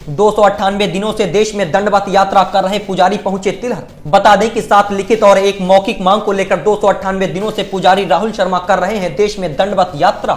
298 दिनों से देश में दंडवत यात्रा कर रहे पुजारी पहुंचे तिलहर। बता दें कि 7 लिखित और एक मौखिक मांग को लेकर 298 दिनों से पुजारी राहुल शर्मा कर रहे हैं देश में दंडवत यात्रा।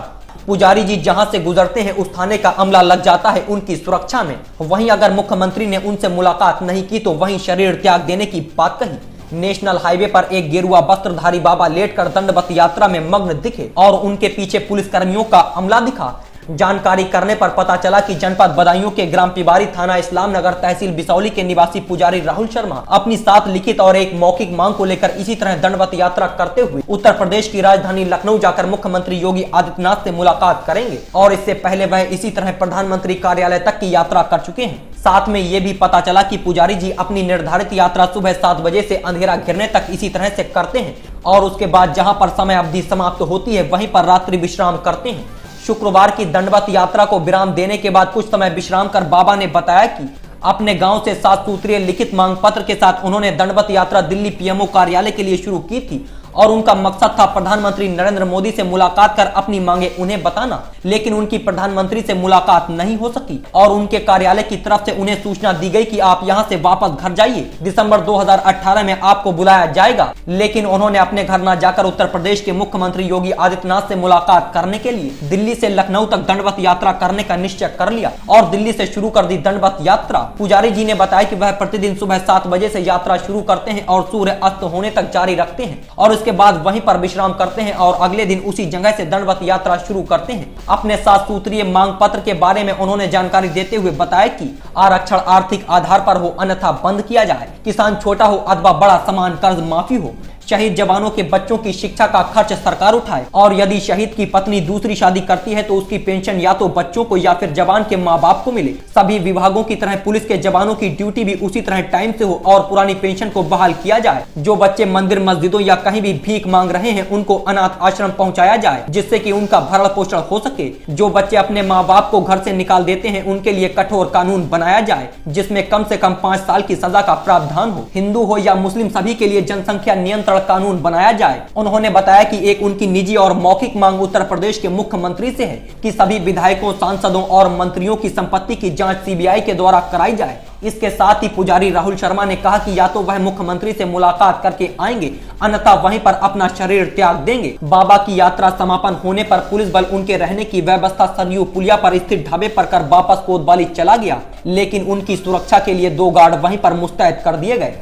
पुजारी जी जहां से गुजरते हैं उस थाने का अमला लग जाता है उनकी सुरक्षा में। वहीं अगर मुख्यमंत्री ने उनसे मुलाकात नहीं की तो वहीं शरीर त्याग देने की बात कही। नेशनल हाईवे पर एक गेरुआ वस्त्रधारी बाबा लेटकर दंडवत यात्रा में मग्न दिखे और उनके पीछे पुलिसकर्मियों का अमला दिखा। जानकारी करने पर पता चला कि जनपद बदायूं के ग्राम पिबारी थाना इस्लाम नगर तहसील बिसौली के निवासी पुजारी राहुल शर्मा अपनी 7 लिखित और एक मौखिक मांग को लेकर इसी तरह दंडवत यात्रा करते हुए उत्तर प्रदेश की राजधानी लखनऊ जाकर मुख्यमंत्री योगी आदित्यनाथ से मुलाकात करेंगे और इससे पहले वह इसी तरह प्रधानमंत्री कार्यालय तक की यात्रा कर चुके हैं। साथ में ये भी पता चला कि पुजारी जी अपनी निर्धारित यात्रा सुबह 7 बजे से अंधेरा गिरने तक इसी तरह से करते हैं और उसके बाद जहां पर समय अवधि समाप्त होती है वहीं पर रात्रि विश्राम करते हैं। शुक्रवार की दंडवत यात्रा को विराम देने के बाद कुछ समय विश्राम कर बाबा ने बताया कि अपने गांव से 7 सूत्रीय लिखित मांग पत्र के साथ उन्होंने दंडवत यात्रा दिल्ली पीएमओ कार्यालय के लिए शुरू की थी और उनका मकसद था प्रधानमंत्री नरेंद्र मोदी से मुलाकात कर अपनी मांगे उन्हें बताना, लेकिन उनकी प्रधानमंत्री से मुलाकात नहीं हो सकी और उनके कार्यालय की तरफ से उन्हें सूचना दी गई कि आप यहां से वापस घर जाइए, दिसंबर 2018 में आपको बुलाया जाएगा। लेकिन उन्होंने अपने घर न जाकर उत्तर प्रदेश के मुख्यमंत्री योगी आदित्यनाथ से मुलाकात करने के लिए दिल्ली से लखनऊ तक दंडवत यात्रा करने का निश्चय कर लिया और दिल्ली से शुरू कर दी दंडवत यात्रा। पुजारी जी ने बताया कि वह प्रतिदिन सुबह 7 बजे से यात्रा शुरू करते हैं और सूर्य अस्त होने तक जारी रखते हैं और उसके बाद वहीं पर विश्राम करते हैं और अगले दिन उसी जगह से दंडवत यात्रा शुरू करते हैं। अपने 7 सूत्रीय मांग पत्र के बारे में उन्होंने जानकारी देते हुए बताया कि आरक्षण आर्थिक आधार पर हो अन्यथा बंद किया जाए, किसान छोटा हो अथवा बड़ा समान कर्ज माफी हो, शहीद जवानों के बच्चों की शिक्षा का खर्च सरकार उठाए और यदि शहीद की पत्नी दूसरी शादी करती है तो उसकी पेंशन या तो बच्चों को या फिर जवान के माँ बाप को मिले। सभी विभागों की तरह पुलिस के जवानों की ड्यूटी भी उसी तरह टाइम से हो और पुरानी पेंशन को बहाल किया जाए। जो बच्चे मंदिर मस्जिदों या कहीं भी भीख मांग रहे हैं उनको अनाथ आश्रम पहुँचाया जाए जिससे की उनका भरण पोषण हो सके। जो बच्चे अपने माँ बाप को घर से निकाल देते हैं उनके लिए कठोर कानून बनाया जाए जिसमें कम से कम 5 साल की सजा का प्रावधान हो। हिंदू हो या मुस्लिम सभी के लिए जनसंख्या नियंत्रण कानून बनाया जाए। उन्होंने बताया कि एक उनकी निजी और मौखिक मांग उत्तर प्रदेश के मुख्यमंत्री से है कि सभी विधायकों, सांसदों और मंत्रियों की संपत्ति की जांच सीबीआई के द्वारा कराई जाए। इसके साथ ही पुजारी राहुल शर्मा ने कहा कि या तो वह मुख्यमंत्री से मुलाकात करके आएंगे अन्यथा वहीं पर अपना शरीर त्याग देंगे। बाबा की यात्रा समापन होने पर पुलिस बल उनके रहने की व्यवस्था सरयू पुलिया पर स्थित ढाबे पर कर वापस कोतवाली चला गया, लेकिन उनकी सुरक्षा के लिए 2 गार्ड वहीं पर मुस्तैद कर दिए गए।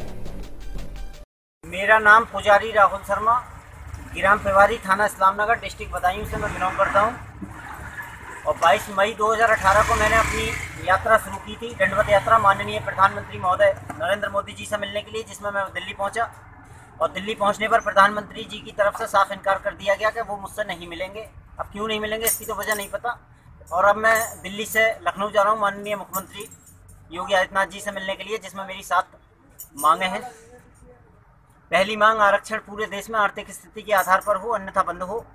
मेरा नाम पुजारी राहुल शर्मा, ग्राम पिबारी थाना इस्लामनगर डिस्ट्रिक्ट बदायूं से मैं बिलोंग करता हूं और 22 मई 2018 को मैंने अपनी यात्रा शुरू की थी, दंडवत यात्रा, माननीय प्रधानमंत्री महोदय नरेंद्र मोदी जी से मिलने के लिए, जिसमें मैं दिल्ली पहुंचा और दिल्ली पहुंचने पर प्रधानमंत्री जी की तरफ से साफ इनकार कर दिया गया कि वो मुझसे नहीं मिलेंगे। अब क्यों नहीं मिलेंगे इसकी तो वजह नहीं पता। और अब मैं दिल्ली से लखनऊ जा रहा हूँ माननीय मुख्यमंत्री योगी आदित्यनाथ जी से मिलने के लिए, जिसमें मेरी 7 मांगे हैं। पहली मांग, आरक्षण पूरे देश में आर्थिक स्थिति के आधार पर हो अन्यथा बंद हो।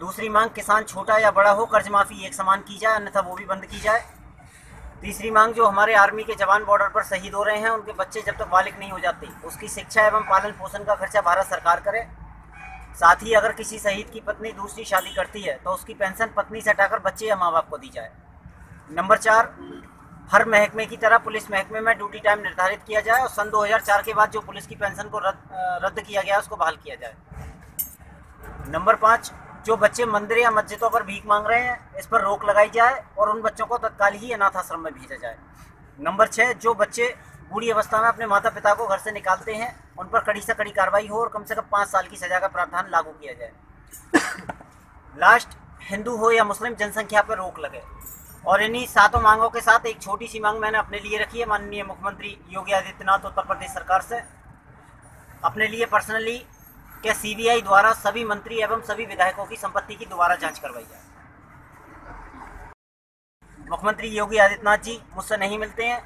दूसरी मांग, किसान छोटा या बड़ा हो कर्ज माफी एक समान की जाए अन्यथा वो भी बंद की जाए। तीसरी मांग, जो हमारे आर्मी के जवान बॉर्डर पर शहीद हो रहे हैं उनके बच्चे जब तक बालिग नहीं हो जाते उसकी शिक्षा एवं पालन पोषण का खर्चा भारत सरकार करे। साथ ही अगर किसी शहीद की पत्नी दूसरी शादी करती है तो उसकी पेंशन पत्नी से हटाकर बच्चे या माँ बाप को दी जाए। नंबर 4, हर महकमे की तरह पुलिस महकमे में ड्यूटी टाइम निर्धारित किया जाए और सन 2004 के बाद जो पुलिस की पेंशन को रद्द किया गया उसको बहाल किया जाए। नंबर 5, जो बच्चे मंदिर या मस्जिदों पर भीख मांग रहे हैं इस पर रोक लगाई जाए और उन बच्चों को तत्काल ही अनाथ आश्रम में भेजा जाए। नंबर 6, जो बच्चे बूढ़ी अवस्था में अपने माता पिता को घर से निकालते हैं उन पर कड़ी से कड़ी कार्रवाई हो और कम से कम 5 साल की सजा का प्रावधान लागू किया जाए। लास्ट, हिंदू हो या मुस्लिम जनसंख्या पर रोक लगे। और इन्हीं 7 मांगों के साथ एक छोटी सी मांग मैंने अपने लिए रखी है माननीय मुख्यमंत्री योगी आदित्यनाथ उत्तर प्रदेश सरकार से, अपने लिए पर्सनली कि सीबीआई द्वारा सभी मंत्री एवं सभी विधायकों की संपत्ति की दोबारा जांच करवाई जाए। मुख्यमंत्री योगी आदित्यनाथ जी मुझसे नहीं मिलते हैं,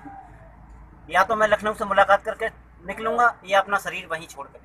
या तो मैं लखनऊ से मुलाकात करके निकलूंगा या अपना शरीर वहीं छोड़ कर।